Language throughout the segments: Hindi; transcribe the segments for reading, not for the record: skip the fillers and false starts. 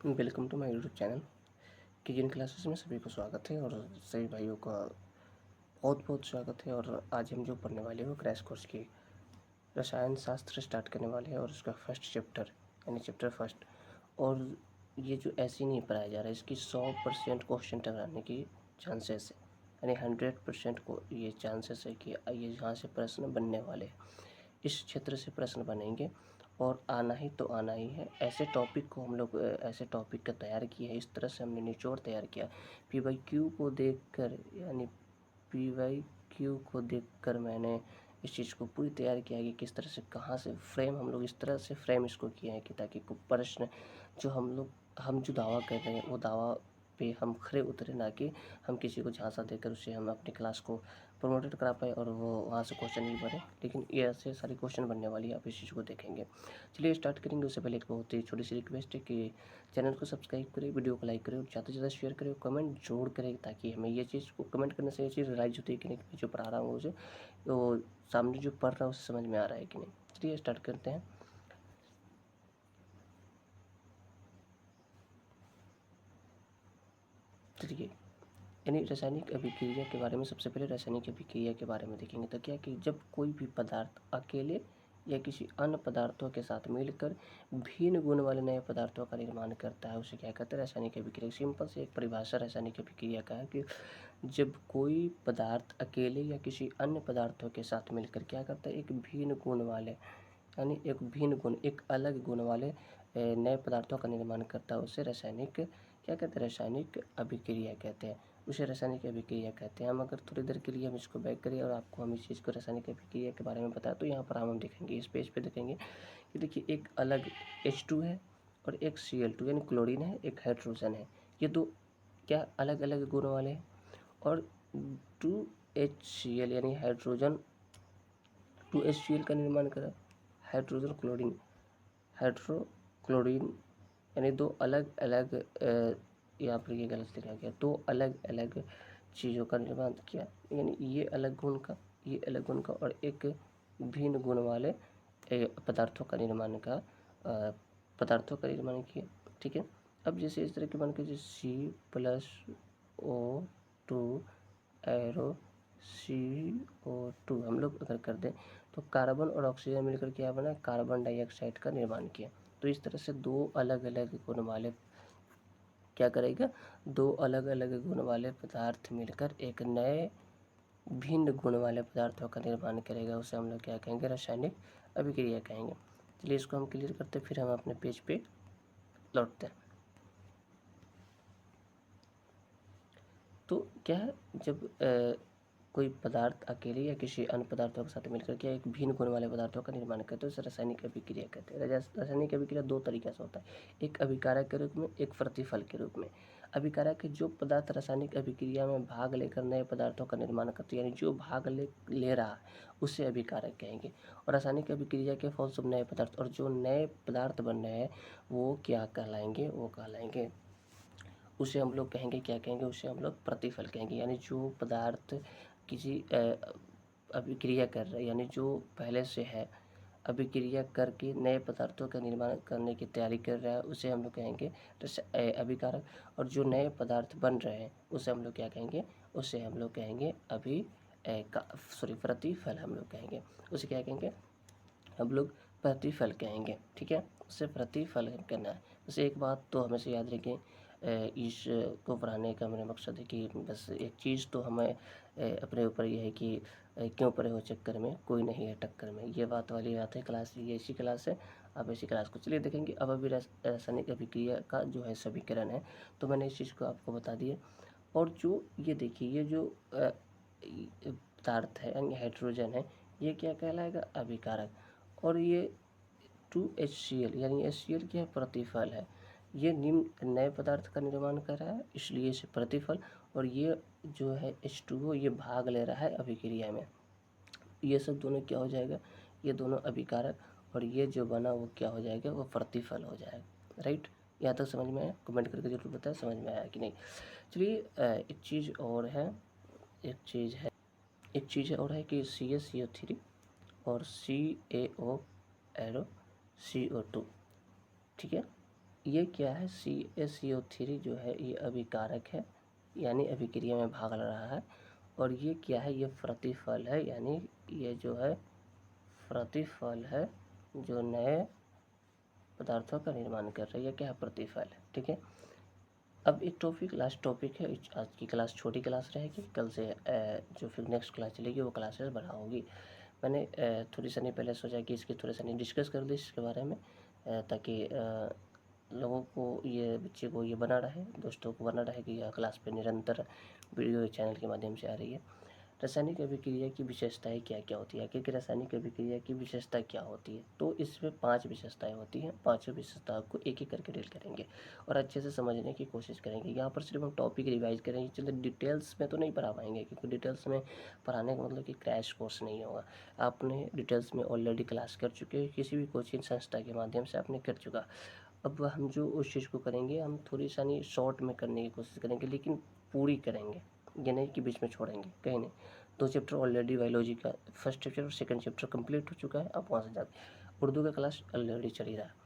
Welcome to my YouTube channel kitchen classes में सभी को स्वागत है और सभी भाइयों का बहुत बहुत स्वागत है। और आज हम जो पढ़ने वाले हैं वो क्रैश कोर्स की रसायन शास्त्र स्टार्ट करने वाले हैं और उसका फर्स्ट चैप्टर यानी चैप्टर फर्स्ट। और ये जो ऐसे ही नहीं पढ़ाया जा रहा है, इसकी 100% क्वेश्चन टकराने की चांसेस है, यानी 100% को ये चांसेस है कि ये यहाँ से प्रश्न बनने वाले हैं, इस क्षेत्र से प्रश्न बनेंगे और आना ही तो आना ही है। ऐसे टॉपिक को हम लोग ऐसे टॉपिक का तैयार किया है, इस तरह से हमने निचोड़ तैयार किया। PYQ को देखकर यानी PYQ को देखकर मैंने इस चीज़ को पूरी तैयार किया है कि किस तरह से कहाँ से फ्रेम हम लोग इस तरह से फ्रेम इसको किए हैं कि ताकि कोई प्रश्न जो हम जो दावा कर रहे हैं वो दावा पे हम खरे उतरे, ना कि हम किसी को झांसा देकर उससे हम अपनी क्लास को प्रमोटेड करा पाए और वो वहाँ से क्वेश्चन नहीं बने। लेकिन ये ऐसे सारी क्वेश्चन बनने वाली है, आप इस चीज़ को देखेंगे। चलिए स्टार्ट करेंगे। उससे पहले एक बहुत ही छोटी सी रिक्वेस्ट है कि चैनल को सब्सक्राइब करें, वीडियो को लाइक करें और ज़्यादा से ज़्यादा शेयर करें, कमेंट जरूर करें, ताकि हमें ये चीज़ को कमेंट करने से ये चीज़ रियलाइज होती है कि नहीं जो पढ़ा रहा हूँ उसे तो सामने जो पढ़ रहा है उसे समझ में आ रहा है कि नहीं। चलिए स्टार्ट करते हैं। चलिए यानी रासायनिक अभिक्रिया के बारे में सबसे पहले रासायनिक अभिक्रिया के बारे में देखेंगे। तो क्या कि जब कोई भी पदार्थ अकेले या किसी अन्य पदार्थों के साथ मिलकर भिन्न गुण वाले नए पदार्थों का निर्माण करता है, उसे क्या कहते हैं? रासायनिक अभिक्रिया। सिंपल से एक परिभाषा रासायनिक अभिक्रिया का है कि जब कोई पदार्थ अकेले या किसी अन्य पदार्थों के साथ मिलकर क्या करता है, एक भिन्न गुण वाले यानी एक भिन्न गुण एक अलग गुण वाले नए पदार्थों का निर्माण करता है, उसे रासायनिक क्या कहते हैं? रासायनिक अभिक्रिया कहते हैं, उसे रासायनिक अभिक्रिया कहते हैं। हम अगर थोड़ी देर के लिए हम इसको बैक करिए और आपको हम इस चीज़ को रासायनिक अभिक्रिया के बारे में बताएं, तो यहाँ पर हम देखेंगे, इस पेज पे देखेंगे कि देखिए एक अलग H2 है और एक Cl2 यानी क्लोरीन है, एक हाइड्रोजन है। ये दो क्या अलग अलग गुण वाले हैं। और 2HCl यानी हाइड्रोजन 2HCl का निर्माण करा हाइड्रोजन क्लोरीन हाइड्रोक्लोरीन यानी दो अलग अलग यहाँ पर ये गलत लिखा गया, दो अलग अलग चीज़ों का निर्माण किया, यानी ये अलग गुण का और एक भिन्न गुण वाले पदार्थों का निर्माण किया। ठीक है। अब जैसे इस तरह के बन के C+O2 एरो CO2 हम लोग अगर कर दें तो कार्बन और ऑक्सीजन मिलकर क्या बना? कार्बन डाइऑक्साइड का निर्माण किया। तो इस तरह से दो अलग अलग गुण वाले क्या करेगा? दो अलग अलग गुण वाले पदार्थ मिलकर एक नए भिन्न गुण वाले पदार्थों का निर्माण करेगा, उसे हम लोग क्या कहेंगे? रासायनिक अभिक्रिया कहेंगे। चलिए इसको हम क्लियर करते फिर हम अपने पेज पे लौटते हैं। तो क्या है, जब कोई पदार्थ अकेले या किसी अन्य पदार्थों के साथ मिलकर क्या एक भिन्न गुण वाले पदार्थों का निर्माण करते हैं, उसे रासायनिक अभिक्रिया कहते हैं। रासायनिक अभिक्रिया दो तरीके से होता है, एक अभिकारक के रूप में, एक प्रतिफल के रूप में। अभिकारक के जो पदार्थ रासायनिक अभिक्रिया में भाग लेकर नए पदार्थों का निर्माण करते हैं, यानी जो भाग ले रहा है उसे अभिकारक कहेंगे। और रासायनिक अभिक्रिया के फलस्वरूप नए पदार्थ और जो नए पदार्थ बन रहे हैं वो क्या कहलाएंगे? वो कहलाएंगे उसे हम लोग कहेंगे क्या कहेंगे? उसे हम लोग प्रतिफल कहेंगे। यानी जो पदार्थ किसी अभिक्रिया कर रहा है, यानी जो पहले से है अभिक्रिया करके नए पदार्थों का निर्माण करने की तैयारी कर रहा है, उसे हम लोग कहेंगे अभिकारक। और जो नए पदार्थ बन रहे हैं उसे हम लोग क्या कहेंगे? उसे हम लोग कहेंगे प्रतिफल हम लोग कहेंगे। उसे क्या कहेंगे? हम लोग प्रतिफल कहेंगे। ठीक है, उसे प्रतिफल करना है। उसे एक बात तो हमेशा याद रखें, इस को पढ़ाने का मेरा मकसद है कि बस एक चीज़ तो हमें अपने ऊपर ये है कि क्यों पढ़े हो चक्कर में कोई नहीं है टक्कर में, ये बात वाली बात है। क्लास ये ऐसी क्लास है, अब ऐसी क्लास को चलिए देखेंगे। अब अभी रासायनिक अभिक्रिया का जो है समीकरण है, तो मैंने इस चीज़ को आपको बता दिया। और जो ये देखिए ये जो पदार्थ है यानी हाइड्रोजन है, ये क्या कहलाएगा? अभिकारक। और ये 2HCl यानी HCl क्या है? प्रतिफल है। ये निम्न नए पदार्थ का निर्माण कर रहा है, इसलिए इसे प्रतिफल। और ये जो है H2O ये भाग ले रहा है अभिक्रिया में, ये सब दोनों क्या हो जाएगा? ये दोनों अभिकारक। और ये जो बना वो क्या हो जाएगा? वो प्रतिफल हो जाएगा। राइट, यहाँ तक समझ में आया? कमेंट करके जरूर बताएं समझ में आया कि नहीं। चलिए एक चीज़ और है कि CaCO3 और CaO एरो CO2। ठीक है, ये क्या है, CaCO3 जो है ये अभिकारक है, यानी अभिक्रिया में भाग ले रहा है। और ये क्या है, ये प्रतिफल है, यानी ये जो है प्रतिफल है जो नए पदार्थों का निर्माण कर रही है, क्या है, प्रतिफल है। ठीक है, अब एक टॉपिक, लास्ट टॉपिक है। आज की क्लास छोटी क्लास रहेगी, कल से जो फिर नेक्स्ट क्लास चलेगी वो क्लासेस बड़ा होगी। मैंने थोड़ी सा नहीं पहले सोचा कि इसकी थोड़ी सा नहीं डिस्कस कर दी इसके बारे में, ताकि लोगों को, ये बच्चे को ये बना रहे, दोस्तों को बना रहे कि यह क्लास पे निरंतर वीडियो चैनल के माध्यम से आ रही है। रासायनिक अभिक्रिया की विशेषताएं क्या क्या होती है, आखिर रासायनिक अभिक्रिया की विशेषता क्या होती है, तो इसमें 5 विशेषताएं होती हैं। 5 विशेषताओं को एक एक करके डील करेंगे और अच्छे से समझने की कोशिश करेंगे। यहाँ पर सिर्फ हम टॉपिक रिवाइज करेंगे, चलो डिटेल्स में तो नहीं पढ़ा पाएंगे, क्योंकि डिटेल्स में पढ़ाने का मतलब कि क्रैश कोर्स नहीं होगा। आपने डिटेल्स में ऑलरेडी क्लास कर चुके हैं, किसी भी कोचिंग संस्था के माध्यम से आपने कर चुका। अब हम जो उस चीज़ को करेंगे, हम थोड़ी सा नहीं शॉर्ट में करने की कोशिश करेंगे, लेकिन पूरी करेंगे, ये नहीं कि बीच में छोड़ेंगे, कहीं नहीं। 2 चैप्टर ऑलरेडी बायोलॉजी का, फर्स्ट चैप्टर और सेकंड चैप्टर कंप्लीट हो चुका है। अब वहाँ से जाके उर्दू का क्लास ऑलरेडी चल ही रहा है।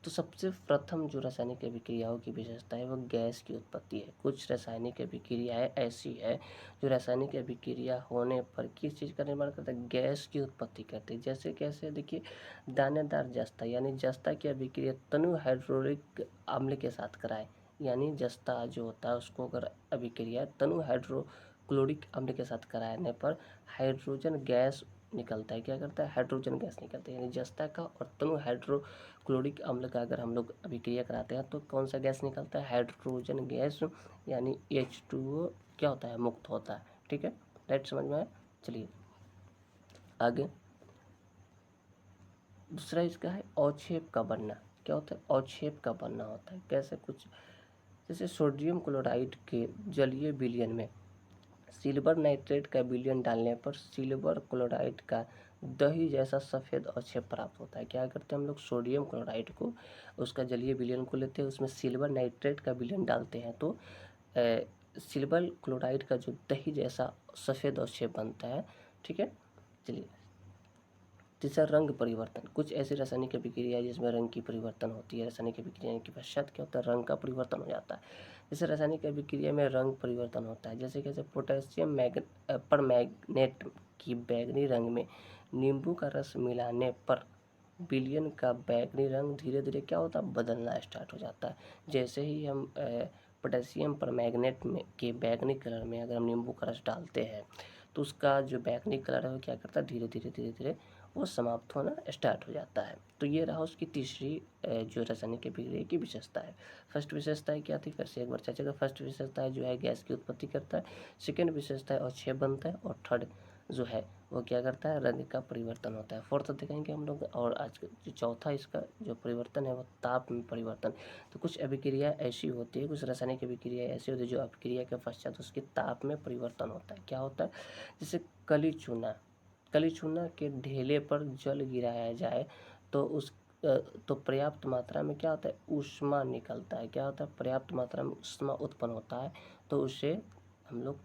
तो सबसे प्रथम जो रासायनिक अभिक्रियाओं की विशेषता है वो गैस की उत्पत्ति है। कुछ रासायनिक अभिक्रियाएं ऐसी है जो रासायनिक अभिक्रिया होने पर किस चीज़ का निर्माण करता है, गैस की उत्पत्ति करती है। जैसे कैसे, देखिए, दानेदार जस्ता, यानी जस्ता की अभिक्रिया तनु हाइड्रोक्लोरिक अम्ल के साथ कराए, यानी जस्ता जो होता है उसको अगर अभिक्रिया तनु हाइड्रोक्लोरिक अम्ल के साथ कराने पर हाइड्रोजन गैस निकलता है। क्या करता है, हाइड्रोजन गैस निकलता है। यानी जस्ता का और तनु हाइड्रोक्लोरिक अम्ल का अगर हम लोग अभिक्रिया कराते हैं तो कौन सा गैस निकलता है, हाइड्रोजन गैस, यानी H2O क्या होता है, मुक्त होता है। ठीक है, राइट, समझ में आया। चलिए आगे, दूसरा इसका है अवक्षेप का बनना। क्या होता है, अवक्षेप का बनना होता है। कैसे, कुछ जैसे सोडियम क्लोराइड के जलीय विलयन में सिल्वर नाइट्रेट का विलयन डालने पर सिल्वर क्लोराइड का दही जैसा सफ़ेद अवक्षेप प्राप्त होता है। क्या करते हैं हम लोग, सोडियम क्लोराइड को, उसका जलीय विलयन को लेते हैं, उसमें सिल्वर नाइट्रेट का विलयन डालते हैं तो सिल्वर क्लोराइड का जो दही जैसा सफ़ेद अवक्षेप बनता है। ठीक है, चलिए तीसरा, रंग परिवर्तन। कुछ ऐसी रासायनिक अभिक्रिया जिसमें रंग की परिवर्तन होती है। रासायनिक अभिक्रिया के पश्चात क्या होता है, रंग का परिवर्तन हो जाता है। जैसे रासायनिक अभिक्रिया में रंग परिवर्तन होता है, जैसे कैसे, पोटेशियम परमैंगनेट की बैंगनी रंग में नींबू का रस मिलाने पर विलयन का बैंगनी रंग धीरे धीरे क्या होता है, बदलना स्टार्ट हो जाता है। जैसे ही हम पोटेशियम परमैंगनेट में के बैंगनी कलर में अगर हम नींबू का रस डालते हैं तो उसका जो बैंगनी कलर है वो क्या करता है, धीरे धीरे वो समाप्त होना स्टार्ट हो जाता है। तो ये रहा उसकी तीसरी जो रासायनिक अभिक्रिया की विशेषता है। फर्स्ट विशेषता क्या थी, फिर से एक बार चर्चा करें। फर्स्ट विशेषता जो है गैस की उत्पत्ति करता है, सेकेंड विशेषता है अवक्षेप बनता है, और थर्ड जो है वो क्या करता है, रंग का परिवर्तन होता है। फोर्थ देखेंगे हम लोग, और आज जो चौथा इसका जो परिवर्तन है वो ताप में परिवर्तन। तो कुछ अभिक्रिया ऐसी होती है, कुछ रासायनिक अभिक्रिया ऐसी होती है जो अभिक्रिया के पश्चात उसके ताप में परिवर्तन होता है। क्या होता है, जैसे कली चूना के ढेले पर जल गिराया जाए तो तो पर्याप्त मात्रा में क्या होता है, ऊष्मा निकलता है। क्या होता है, पर्याप्त मात्रा में ऊष्मा उत्पन्न होता है, तो उससे हम लोग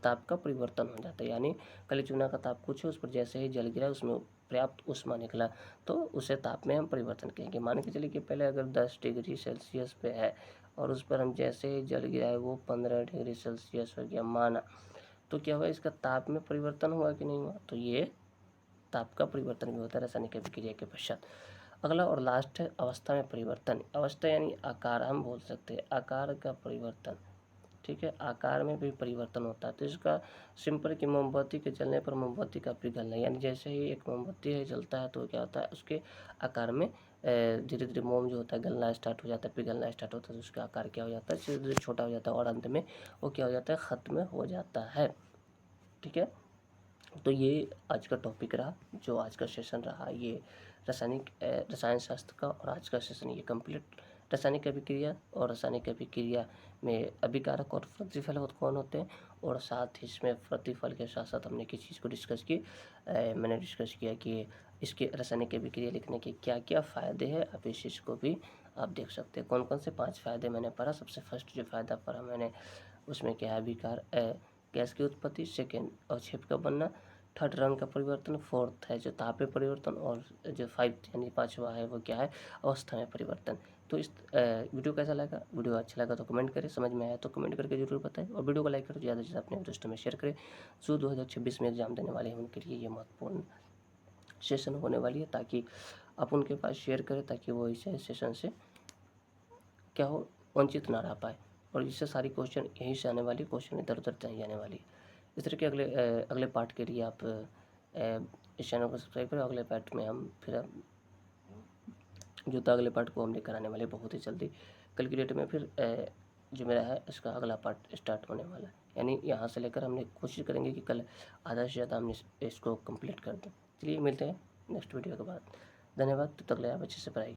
ताप का परिवर्तन हो जाता है। यानी कली चूना का ताप कुछ है, उस पर जैसे ही जल गिरा उसमें पर्याप्त ऊष्मा निकला तो उसे ताप में हम परिवर्तन कहेंगे। मान के चलिए कि पहले अगर 10 डिग्री सेल्सियस पे है और उस पर हम जैसे ही जल गिराए वो 15 डिग्री सेल्सियस हो गया माना, तो क्या हुआ, इसका ताप में परिवर्तन हुआ कि नहीं हुआ, तो ये ताप का परिवर्तन भी होता है रासायनिक अभिक्रिया के पश्चात। अगला और लास्ट है अवस्था में परिवर्तन। अवस्था यानी आकार, हम बोल सकते हैं आकार का परिवर्तन। ठीक है, आकार में भी परिवर्तन होता है। तो इसका सिंपल कि मोमबत्ती के जलने पर मोमबत्ती का पिघलना, यानी जैसे ही एक मोमबत्ती है जलता है तो क्या होता है, उसके आकार में धीरे धीरे मोम जो होता है गलना स्टार्ट हो जाता है, पिघलना स्टार्ट होता है, तो उसका आकार क्या हो जाता है, धीरे धीरे छोटा हो जाता है और अंत में वो क्या हो जाता है, ख़त्म हो जाता है। ठीक है, तो ये आज का टॉपिक रहा, जो आज का सेशन रहा ये रसायन शास्त्र का, और आज का सेशन ये कंप्लीट। रासायनिक अभिक्रिया और रासायनिक अभिक्रिया में अभिकारक और प्रतिफल कौन होते हैं, और साथ ही इसमें प्रतिफल के साथ साथ हमने किस चीज़ को डिस्कस की, मैंने डिस्कस किया कि इसके रासायनिक अभिक्रिया लिखने के क्या क्या फ़ायदे हैं। आप इस चीज़ को भी आप देख सकते हैं, कौन कौन से 5 फ़ायदे मैंने पढ़ा। सबसे फर्स्ट जो फ़ायदा पढ़ा मैंने उसमें क्या है, गैस की उत्पत्ति, सेकेंड अवक्षेप का बनना, थर्ड रंग का परिवर्तन, फोर्थ है जो ताप में परिवर्तन, और जो 5 यानी 5वां है वो क्या है, अवस्था में परिवर्तन। तो इस वीडियो कैसा लगा, वीडियो अच्छा लगा तो कमेंट करें, समझ में आया तो कमेंट करके जरूर बताएं, और वीडियो को लाइक करें, ज़्यादा से ज़्यादा अपने दोस्तों में शेयर करें। जो 2026 में एग्जाम देने वाले हैं उनके लिए ये महत्वपूर्ण सेशन होने वाली है, ताकि आप उनके पास शेयर करें, ताकि वो इस सेशन से क्या हो, वंचित ना रह पाए। और इससे सारी क्वेश्चन यहीं से आने वाली, क्वेश्चन इधर उधर नहीं जाने वाली। इस तरह के अगले पार्ट के लिए आप इस चैनल को सब्सक्राइब करें। अगले पार्ट में हम फिर जो था अगले पार्ट को हम लेकर आने वाले बहुत ही जल्दी। कल की डेट में फिर जो मेरा है इसका अगला पार्ट स्टार्ट होने वाला है, यानी यहाँ से लेकर हमने कोशिश करेंगे कि कल आधा से ज़्यादा हम इसको कंप्लीट कर दें। चलिए मिलते हैं नेक्स्ट वीडियो के बाद। धन्यवाद, तब तक ले आप अच्छे से पढ़ाई।